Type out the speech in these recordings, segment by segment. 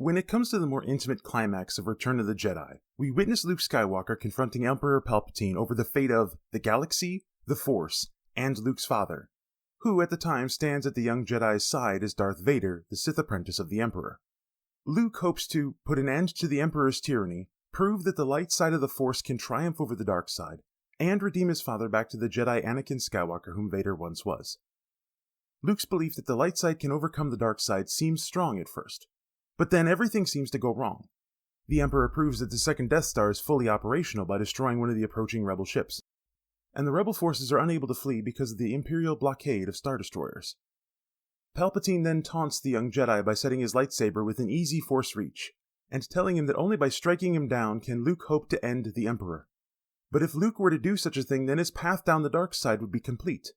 When it comes to the more intimate climax of Return of the Jedi, we witness Luke Skywalker confronting Emperor Palpatine over the fate of the galaxy, the Force, and Luke's father, who at the time stands at the young Jedi's side as Darth Vader, the Sith apprentice of the Emperor. Luke hopes to put an end to the Emperor's tyranny, prove that the light side of the Force can triumph over the dark side, and redeem his father back to the Jedi Anakin Skywalker whom Vader once was. Luke's belief that the light side can overcome the dark side seems strong at first, but then everything seems to go wrong. The Emperor proves that the second Death Star is fully operational by destroying one of the approaching Rebel ships, and the Rebel forces are unable to flee because of the Imperial blockade of Star Destroyers. Palpatine then taunts the young Jedi by setting his lightsaber within easy Force reach, and telling him that only by striking him down can Luke hope to end the Emperor. But if Luke were to do such a thing, then his path down the dark side would be complete.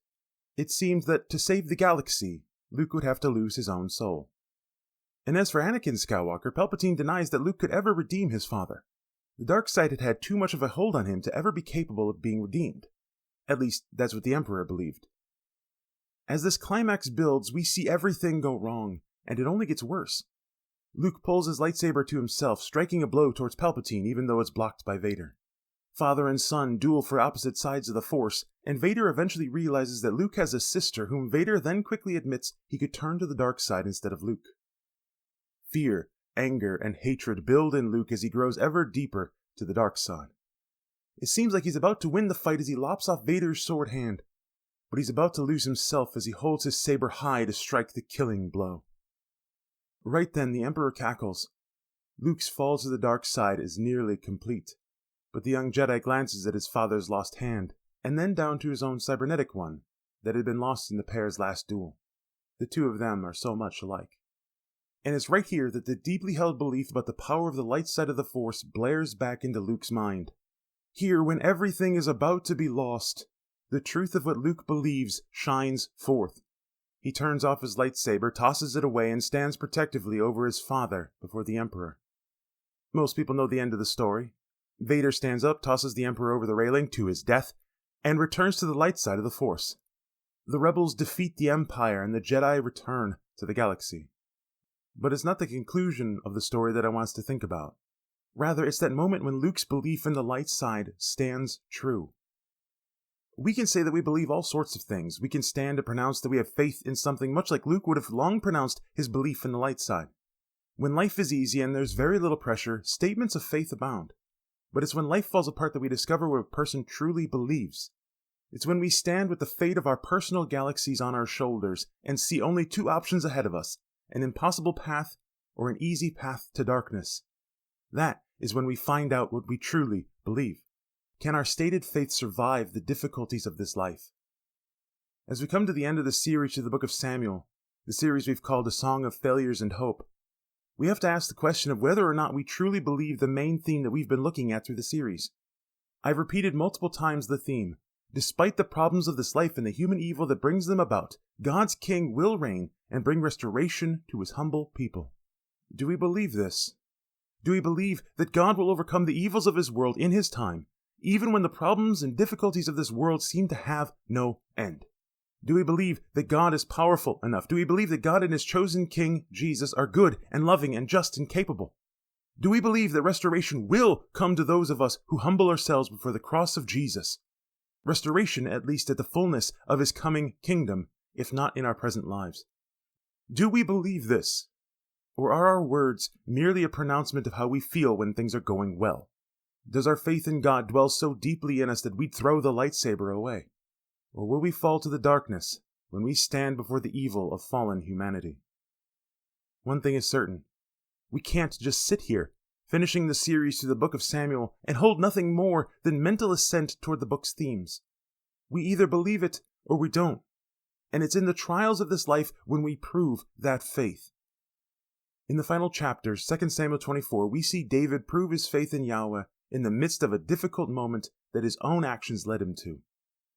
It seems that to save the galaxy, Luke would have to lose his own soul. And as for Anakin Skywalker, Palpatine denies that Luke could ever redeem his father. The dark side had had too much of a hold on him to ever be capable of being redeemed. At least, that's what the Emperor believed. As this climax builds, we see everything go wrong, and it only gets worse. Luke pulls his lightsaber to himself, striking a blow towards Palpatine even though it's blocked by Vader. Father and son duel for opposite sides of the Force, and Vader eventually realizes that Luke has a sister whom Vader then quickly admits he could turn to the dark side instead of Luke. Fear, anger, and hatred build in Luke as he grows ever deeper to the dark side. It seems like he's about to win the fight as he lops off Vader's sword hand, but he's about to lose himself as he holds his saber high to strike the killing blow. Right then, the Emperor cackles. Luke's fall to the dark side is nearly complete, but the young Jedi glances at his father's lost hand, and then down to his own cybernetic one that had been lost in the pair's last duel. The two of them are so much alike. And it's right here that the deeply held belief about the power of the light side of the Force blares back into Luke's mind. Here, when everything is about to be lost, the truth of what Luke believes shines forth. He turns off his lightsaber, tosses it away, and stands protectively over his father before the Emperor. Most people know the end of the story. Vader stands up, tosses the Emperor over the railing to his death, and returns to the light side of the Force. The rebels defeat the Empire, and the Jedi return to the galaxy. But it's not the conclusion of the story that I want us to think about. Rather, it's that moment when Luke's belief in the light side stands true. We can say that we believe all sorts of things. We can stand to pronounce that we have faith in something much like Luke would have long pronounced his belief in the light side. When life is easy and there's very little pressure, statements of faith abound. But it's when life falls apart that we discover what a person truly believes. It's when we stand with the fate of our personal galaxies on our shoulders and see only two options ahead of us, an impossible path or an easy path to darkness. That is when we find out what we truly believe. Can our stated faith survive the difficulties of this life? As we come to the end of the series to the book of Samuel, the series we've called A Song of Failures and Hope, we have to ask the question of whether or not we truly believe the main theme that we've been looking at through the series. I've repeated multiple times the theme. Despite the problems of this life and the human evil that brings them about, God's King will reign and bring restoration to his humble people. Do we believe this? Do we believe that God will overcome the evils of his world in his time, even when the problems and difficulties of this world seem to have no end? Do we believe that God is powerful enough? Do we believe that God and his chosen King, Jesus, are good and loving and just and capable? Do we believe that restoration will come to those of us who humble ourselves before the cross of Jesus? Restoration, at least at the fullness of his coming kingdom, if not in our present lives. Do we believe this? Or are our words merely a pronouncement of how we feel when things are going well? Does our faith in God dwell so deeply in us that we'd throw the lightsaber away? Or will we fall to the darkness when we stand before the evil of fallen humanity? One thing is certain. We can't just sit here, finishing the series through the book of Samuel, and hold nothing more than mental assent toward the book's themes. We either believe it or we don't. And it's in the trials of this life when we prove that faith. In the final chapters, 2 Samuel 24, we see David prove his faith in Yahweh in the midst of a difficult moment that his own actions led him to.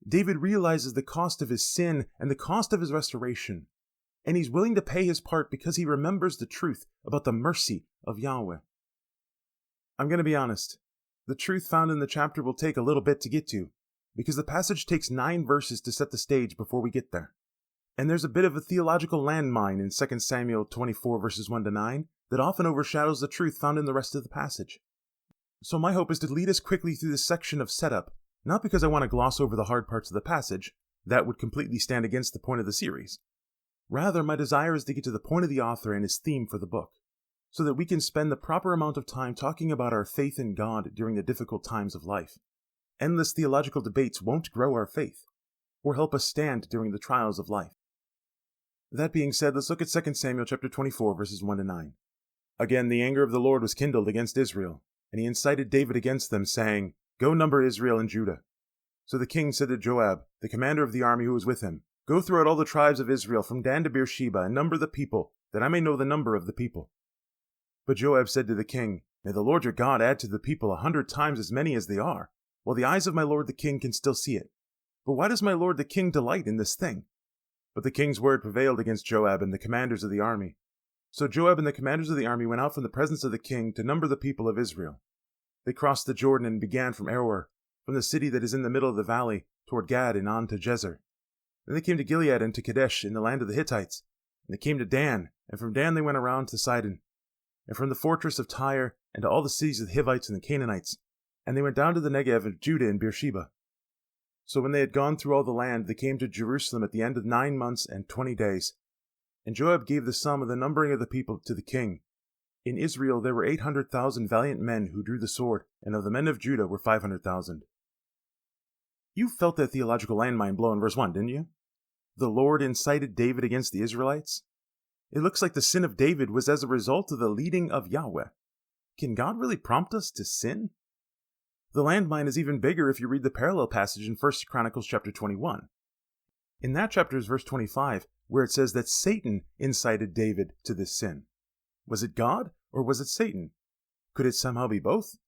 David realizes the cost of his sin and the cost of his restoration, and he's willing to pay his part because he remembers the truth about the mercy of Yahweh. I'm going to be honest. The truth found in the chapter will take a little bit to get to, because the passage takes 9 verses to set the stage before we get there. And there's a bit of a theological landmine in 2 Samuel 24 verses 1 to 9 that often overshadows the truth found in the rest of the passage. So my hope is to lead us quickly through this section of setup, not because I want to gloss over the hard parts of the passage, that would completely stand against the point of the series. Rather, my desire is to get to the point of the author and his theme for the book, so that we can spend the proper amount of time talking about our faith in God during the difficult times of life. Endless theological debates won't grow our faith, or help us stand during the trials of life. That being said, let's look at 2 Samuel chapter 24, verses 1 to 9. Again, the anger of the Lord was kindled against Israel, and he incited David against them, saying, "Go number Israel and Judah." So the king said to Joab, the commander of the army who was with him, "Go throughout all the tribes of Israel from Dan to Beersheba, and number the people, that I may know the number of the people." But Joab said to the king, "May the Lord your God add to the people 100 times as many as they are, while the eyes of my lord the king can still see it. But why does my lord the king delight in this thing?" But the king's word prevailed against Joab and the commanders of the army. So Joab and the commanders of the army went out from the presence of the king to number the people of Israel. They crossed the Jordan and began from Aroer, from the city that is in the middle of the valley, toward Gad and on to Jezer. Then they came to Gilead and to Kadesh in the land of the Hittites. And they came to Dan, and from Dan they went around to Sidon, and from the fortress of Tyre, and to all the cities of the Hivites and the Canaanites. And they went down to the Negev of Judah and Beersheba. So when they had gone through all the land, they came to Jerusalem at the end of 9 months and 20 days. And Joab gave the sum of the numbering of the people to the king. In Israel there were 800,000 valiant men who drew the sword, and of the men of Judah were 500,000. You felt that theological landmine blow in verse 1, didn't you? The Lord incited David against the Israelites? It looks like the sin of David was as a result of the leading of Yahweh. Can God really prompt us to sin? The landmine is even bigger if you read the parallel passage in 1 Chronicles chapter 21. In that chapter is verse 25, where it says that Satan incited David to this sin. Was it God, or was it Satan? Could it somehow be both?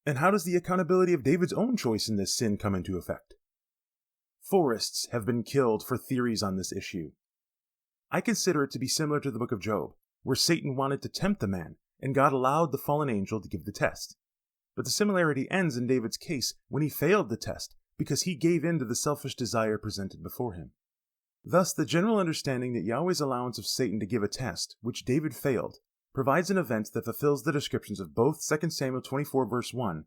And how does the accountability of David's own choice in this sin come into effect? Forests have been killed for theories on this issue. I consider it to be similar to the book of Job, where Satan wanted to tempt the man, and God allowed the fallen angel to give the test. But the similarity ends in David's case when he failed the test, because he gave in to the selfish desire presented before him. Thus, the general understanding that Yahweh's allowance of Satan to give a test, which David failed, provides an event that fulfills the descriptions of both 2 Samuel 24 verse 1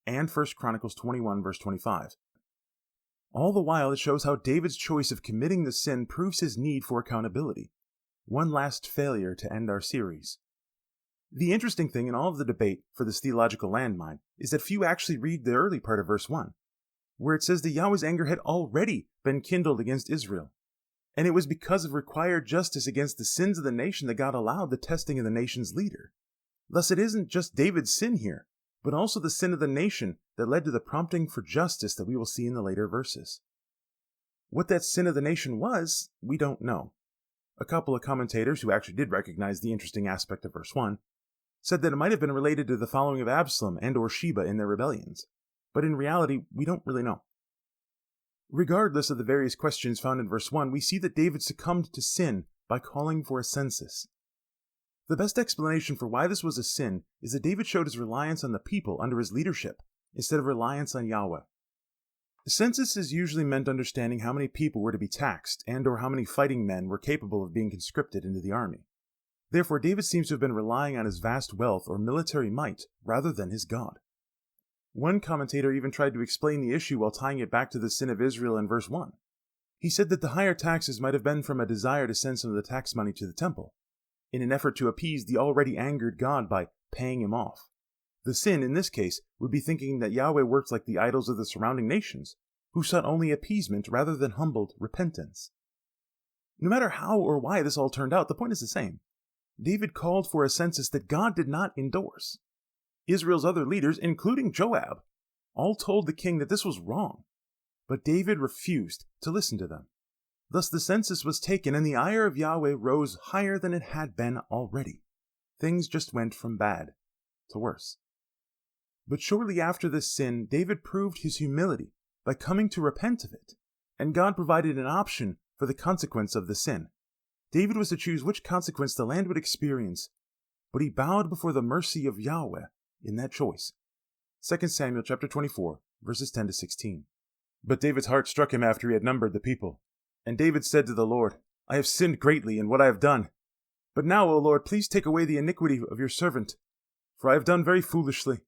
and 1 Chronicles 21 verse 25. All the while, it shows how David's choice of committing the sin proves his need for accountability. One last failure to end our series. The interesting thing in all of the debate for this theological landmine is that few actually read the early part of verse 1, where it says that Yahweh's anger had already been kindled against Israel. And it was because of required justice against the sins of the nation that God allowed the testing of the nation's leader. Thus, it isn't just David's sin here, but also the sin of the nation that led to the prompting for justice that we will see in the later verses. What that sin of the nation was, we don't know. A couple of commentators who actually did recognize the interesting aspect of verse 1 said that it might have been related to the following of Absalom and or Sheba in their rebellions, but in reality, we don't really know. Regardless of the various questions found in verse 1, we see that David succumbed to sin by calling for a census. The best explanation for why this was a sin is that David showed his reliance on the people under his leadership, instead of reliance on Yahweh. The census is usually meant understanding how many people were to be taxed and or how many fighting men were capable of being conscripted into the army. Therefore, David seems to have been relying on his vast wealth or military might rather than his God. One commentator even tried to explain the issue while tying it back to the sin of Israel in verse 1. He said that the higher taxes might have been from a desire to send some of the tax money to the temple, in an effort to appease the already angered God by paying him off. The sin, in this case, would be thinking that Yahweh worked like the idols of the surrounding nations, who sought only appeasement rather than humbled repentance. No matter how or why this all turned out, the point is the same. David called for a census that God did not endorse. Israel's other leaders, including Joab, all told the king that this was wrong, but David refused to listen to them. Thus the census was taken, and the ire of Yahweh rose higher than it had been already. Things just went from bad to worse. But shortly after this sin, David proved his humility by coming to repent of it, and God provided an option for the consequence of the sin. David was to choose which consequence the land would experience, but he bowed before the mercy of Yahweh in that choice. 2 Samuel chapter 24, verses 10 to 16. But David's heart struck him after he had numbered the people. And David said to the Lord, I have sinned greatly in what I have done. But now, O Lord, please take away the iniquity of your servant, for I have done very foolishly."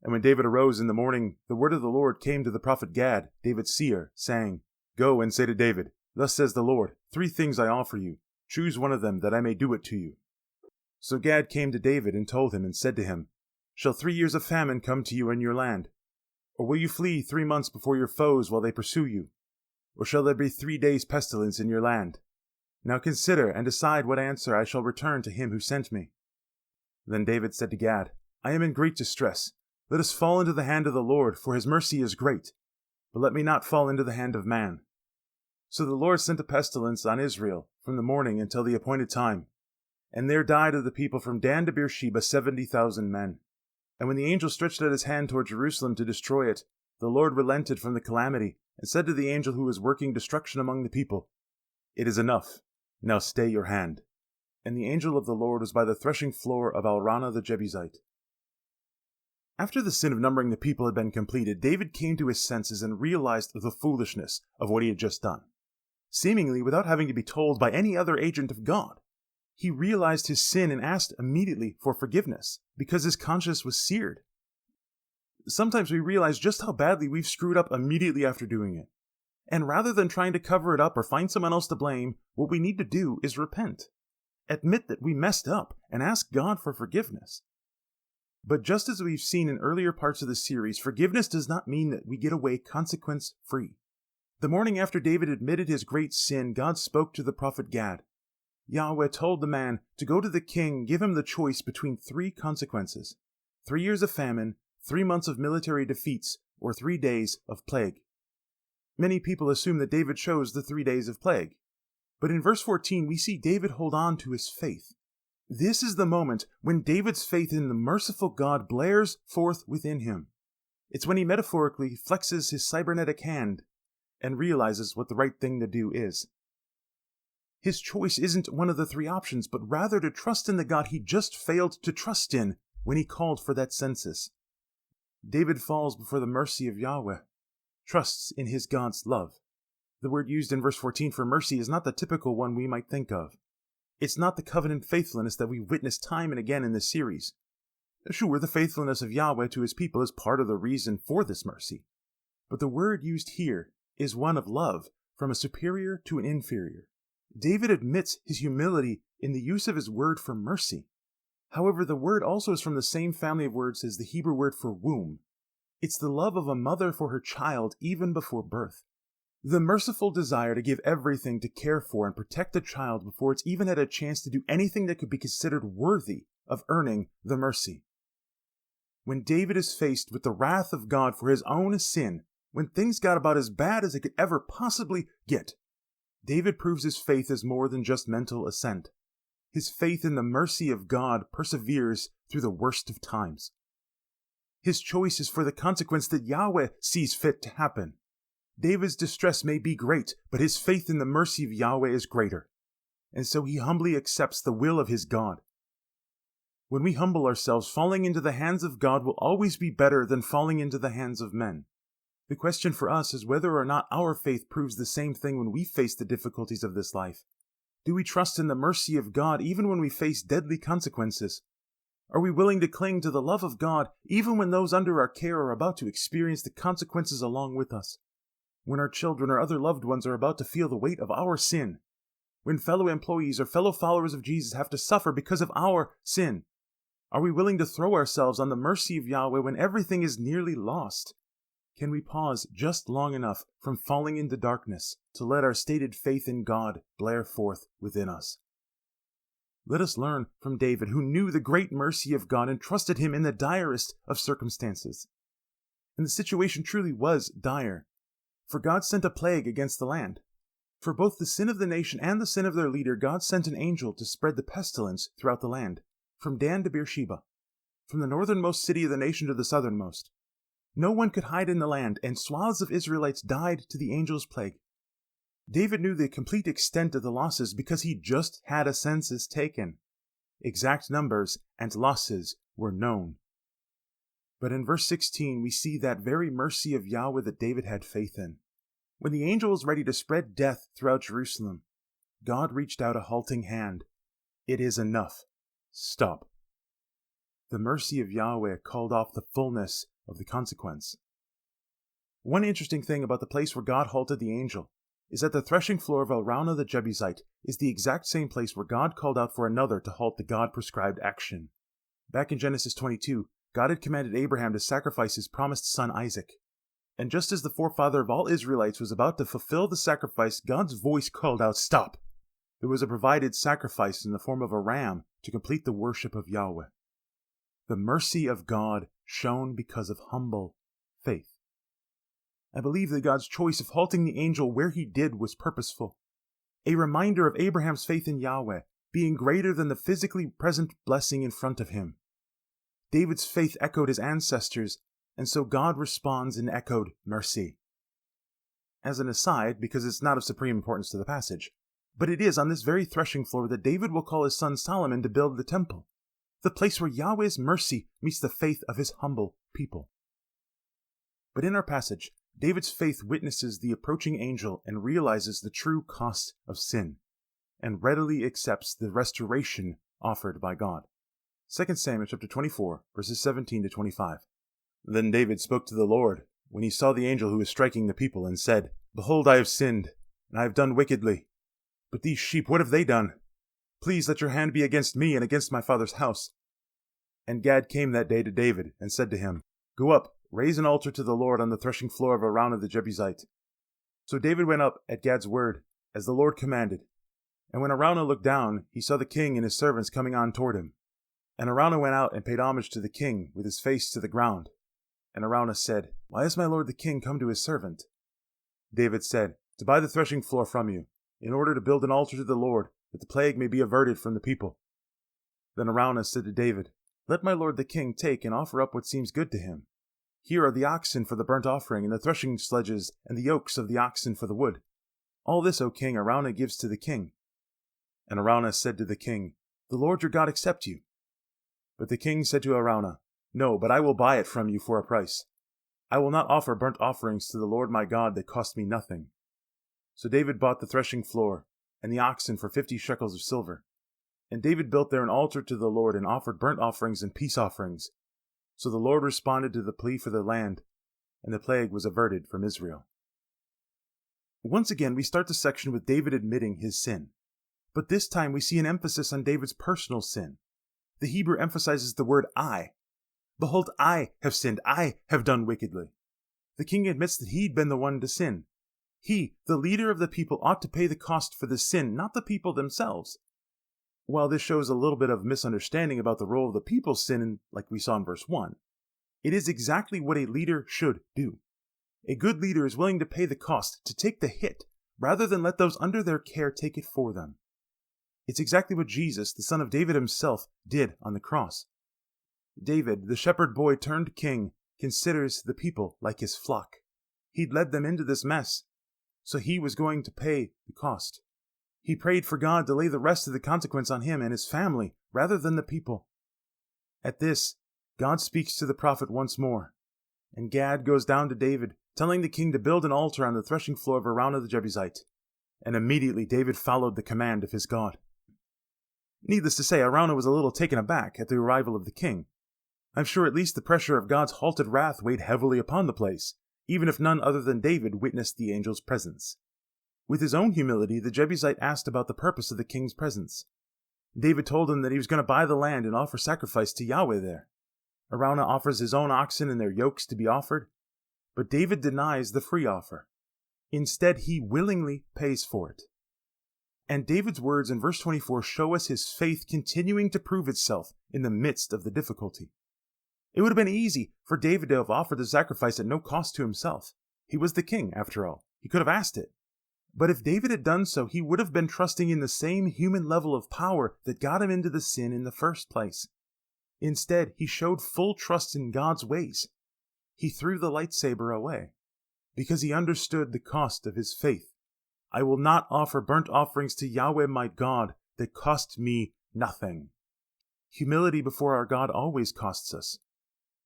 And when David arose in the morning, the word of the Lord came to the prophet Gad, David's seer, saying, "Go and say to David, Thus says the Lord, 3 things I offer you. Choose one of them, that I may do it to you." So Gad came to David and told him and said to him, "Shall 3 years of famine come to you in your land? Or will you flee 3 months before your foes while they pursue you? Or shall there be 3 days' pestilence in your land? Now consider and decide what answer I shall return to him who sent me." Then David said to Gad, "I am in great distress. Let us fall into the hand of the Lord, for his mercy is great. But let me not fall into the hand of man." So the Lord sent a pestilence on Israel from the morning until the appointed time. And there died of the people from Dan to Beersheba 70,000 men. And when the angel stretched out his hand toward Jerusalem to destroy it, the Lord relented from the calamity, and said to the angel who was working destruction among the people, "It is enough. Now stay your hand." And the angel of the Lord was by the threshing floor of Araunah the Jebusite. After the sin of numbering the people had been completed, David came to his senses and realized the foolishness of what he had just done. Seemingly without having to be told by any other agent of God, he realized his sin and asked immediately for forgiveness, because his conscience was seared. Sometimes we realize just how badly we've screwed up immediately after doing it. And rather than trying to cover it up or find someone else to blame, what we need to do is repent. Admit that we messed up and ask God for forgiveness. But just as we've seen in earlier parts of the series, forgiveness does not mean that we get away consequence-free. The morning after David admitted his great sin, God spoke to the prophet Gad. Yahweh told the man to go to the king, give him the choice between 3 consequences: 3 years of famine, 3 months of military defeats, or 3 days of plague. Many people assume that David chose the 3 days of plague. But in verse 14, we see David hold on to his faith. This is the moment when David's faith in the merciful God blares forth within him. It's when he metaphorically flexes his cybernetic hand and realizes what the right thing to do is. His choice isn't one of the 3 options, but rather to trust in the God he just failed to trust in when he called for that census. David falls before the mercy of Yahweh, trusts in his God's love. The word used in verse 14 for mercy is not the typical one we might think of. It's not the covenant faithfulness that we witness time and again in this series. Sure, the faithfulness of Yahweh to his people is part of the reason for this mercy. But the word used here is one of love from a superior to an inferior. David admits his humility in the use of his word for mercy. However, the word also is from the same family of words as the Hebrew word for womb. It's the love of a mother for her child even before birth. The merciful desire to give everything to care for and protect a child before it's even had a chance to do anything that could be considered worthy of earning the mercy. When David is faced with the wrath of God for his own sin, when things got about as bad as it could ever possibly get, David proves his faith is more than just mental assent. His faith in the mercy of God perseveres through the worst of times. His choice is for the consequence that Yahweh sees fit to happen. David's distress may be great, but his faith in the mercy of Yahweh is greater, and so he humbly accepts the will of his God. When we humble ourselves, falling into the hands of God will always be better than falling into the hands of men. The question for us is whether or not our faith proves the same thing when we face the difficulties of this life. Do we trust in the mercy of God even when we face deadly consequences? Are we willing to cling to the love of God even when those under our care are about to experience the consequences along with us? When our children or other loved ones are about to feel the weight of our sin? When fellow employees or fellow followers of Jesus have to suffer because of our sin? Are we willing to throw ourselves on the mercy of Yahweh when everything is nearly lost? Can we pause just long enough from falling into darkness to let our stated faith in God blare forth within us? Let us learn from David, who knew the great mercy of God and trusted him in the direst of circumstances. And the situation truly was dire, for God sent a plague against the land. For both the sin of the nation and the sin of their leader, God sent an angel to spread the pestilence throughout the land, from Dan to Beersheba, from the northernmost city of the nation to the southernmost. No one could hide in the land, and swaths of Israelites died to the angel's plague. David knew the complete extent of the losses because he just had a census taken. Exact numbers and losses were known. But in verse 16, we see that very mercy of Yahweh that David had faith in. When the angel was ready to spread death throughout Jerusalem, God reached out a halting hand. It is enough. Stop. The mercy of Yahweh called off the fullness of the consequence. One interesting thing about the place where God halted the angel is that the threshing floor of Araunah the Jebusite is the exact same place where God called out for another to halt the God-prescribed action. Back in Genesis 22, God had commanded Abraham to sacrifice his promised son Isaac. And just as the forefather of all Israelites was about to fulfill the sacrifice, God's voice called out, "Stop!" There was a provided sacrifice in the form of a ram to complete the worship of Yahweh. The mercy of God shown because of humble faith. I believe that God's choice of halting the angel where he did was purposeful. A reminder of Abraham's faith in Yahweh being greater than the physically present blessing in front of him. David's faith echoed his ancestors, and so God responds in echoed mercy. As an aside, because it's not of supreme importance to the passage, but it is on this very threshing floor that David will call his son Solomon to build the temple, the place where Yahweh's mercy meets the faith of his humble people. But in our passage, David's faith witnesses the approaching angel and realizes the true cost of sin, and readily accepts the restoration offered by God. 2 Samuel chapter 24, verses 17 to 25. Then David spoke to the Lord when he saw the angel who was striking the people, and said, "Behold, I have sinned, and I have done wickedly. But these sheep, what have they done? Please let your hand be against me and against my father's house." And Gad came that day to David, and said to him, "Go up, raise an altar to the Lord on the threshing floor of Araunah the Jebusite." So David went up at Gad's word, as the Lord commanded. And when Araunah looked down, he saw the king and his servants coming on toward him. And Araunah went out and paid homage to the king, with his face to the ground. And Araunah said, "Why has my lord the king come to his servant?" David said, "To buy the threshing floor from you, in order to build an altar to the Lord, that the plague may be averted from the people." Then Araunah said to David, "Let my lord the king take and offer up what seems good to him. Here are the oxen for the burnt offering, and the threshing sledges, and the yokes of the oxen for the wood. All this, O king, Araunah gives to the king." And Araunah said to the king, "The Lord your God accept you." But the king said to Araunah, "No, but I will buy it from you for a price. I will not offer burnt offerings to the Lord my God that cost me nothing." So David bought the threshing floor and the oxen for 50 shekels of silver. And David built there an altar to the Lord and offered burnt offerings and peace offerings. So the Lord responded to the plea for the land, and the plague was averted from Israel. Once again, we start the section with David admitting his sin. But this time we see an emphasis on David's personal sin. The Hebrew emphasizes the word I. "Behold, I have sinned. I have done wickedly." The king admits that he'd been the one to sin. He, the leader of the people, ought to pay the cost for the sin, not the people themselves. While this shows a little bit of misunderstanding about the role of the people's sin, like we saw in verse 1, it is exactly what a leader should do. A good leader is willing to pay the cost, to take the hit, rather than let those under their care take it for them. It's exactly what Jesus, the son of David himself, did on the cross. David, the shepherd boy turned king, considers the people like his flock. He'd led them into this mess, so he was going to pay the cost. He prayed for God to lay the rest of the consequence on him and his family, rather than the people. At this, God speaks to the prophet once more, and Gad goes down to David, telling the king to build an altar on the threshing floor of Araunah the Jebusite. And immediately David followed the command of his God. Needless to say, Araunah was a little taken aback at the arrival of the king. I'm sure at least the pressure of God's halted wrath weighed heavily upon the place, even if none other than David witnessed the angel's presence. With his own humility, the Jebusite asked about the purpose of the king's presence. David told him that he was going to buy the land and offer sacrifice to Yahweh there. Araunah offers his own oxen and their yokes to be offered, but David denies the free offer. Instead, he willingly pays for it. And David's words in verse 24 show us his faith continuing to prove itself in the midst of the difficulty. It would have been easy for David to have offered the sacrifice at no cost to himself. He was the king, after all. He could have asked it. But if David had done so, he would have been trusting in the same human level of power that got him into the sin in the first place. Instead, he showed full trust in God's ways. He threw the lightsaber away, because he understood the cost of his faith. "I will not offer burnt offerings to Yahweh my God that cost me nothing." Humility before our God always costs us.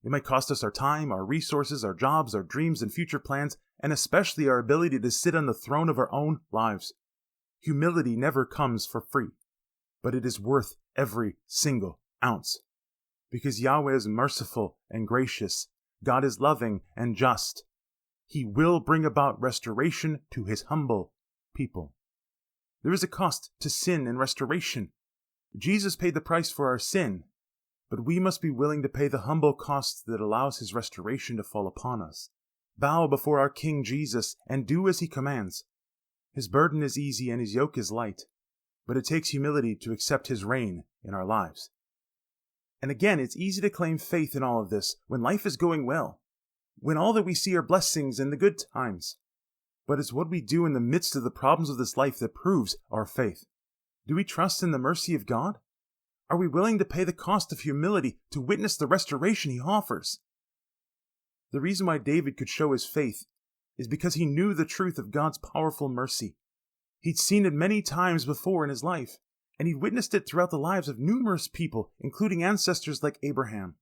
It might cost us our time, our resources, our jobs, our dreams and future plans, and especially our ability to sit on the throne of our own lives. Humility never comes for free, but it is worth every single ounce. Because Yahweh is merciful and gracious, God is loving and just. He will bring about restoration to his humble people. There is a cost to sin and restoration. Jesus paid the price for our sin, but we must be willing to pay the humble cost that allows his restoration to fall upon us. Bow before our King Jesus and do as he commands. His burden is easy and his yoke is light, but it takes humility to accept his reign in our lives. And again, it's easy to claim faith in all of this when life is going well, when all that we see are blessings and the good times. But it's what we do in the midst of the problems of this life that proves our faith. Do we trust in the mercy of God? Are we willing to pay the cost of humility to witness the restoration he offers? The reason why David could show his faith is because he knew the truth of God's powerful mercy. He'd seen it many times before in his life, and he'd witnessed it throughout the lives of numerous people, including ancestors like Abraham.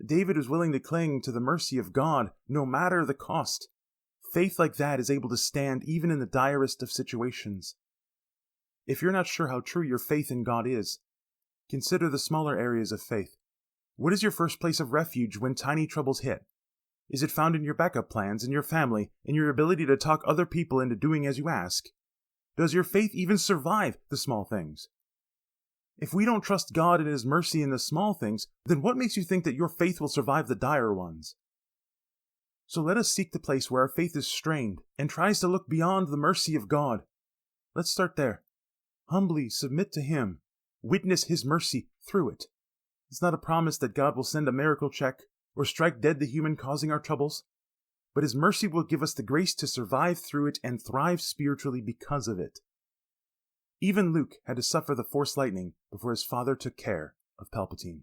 David was willing to cling to the mercy of God no matter the cost. Faith like that is able to stand even in the direst of situations. If you're not sure how true your faith in God is, consider the smaller areas of faith. What is your first place of refuge when tiny troubles hit? Is it found in your backup plans, in your family, in your ability to talk other people into doing as you ask? Does your faith even survive the small things? If we don't trust God and his mercy in the small things, then what makes you think that your faith will survive the dire ones? So let us seek the place where our faith is strained and tries to look beyond the mercy of God. Let's start there. Humbly submit to him. Witness his mercy through it. It's not a promise that God will send a miracle check or strike dead the human causing our troubles, but his mercy will give us the grace to survive through it and thrive spiritually because of it. Even Luke had to suffer the Force lightning before his father took care of Palpatine.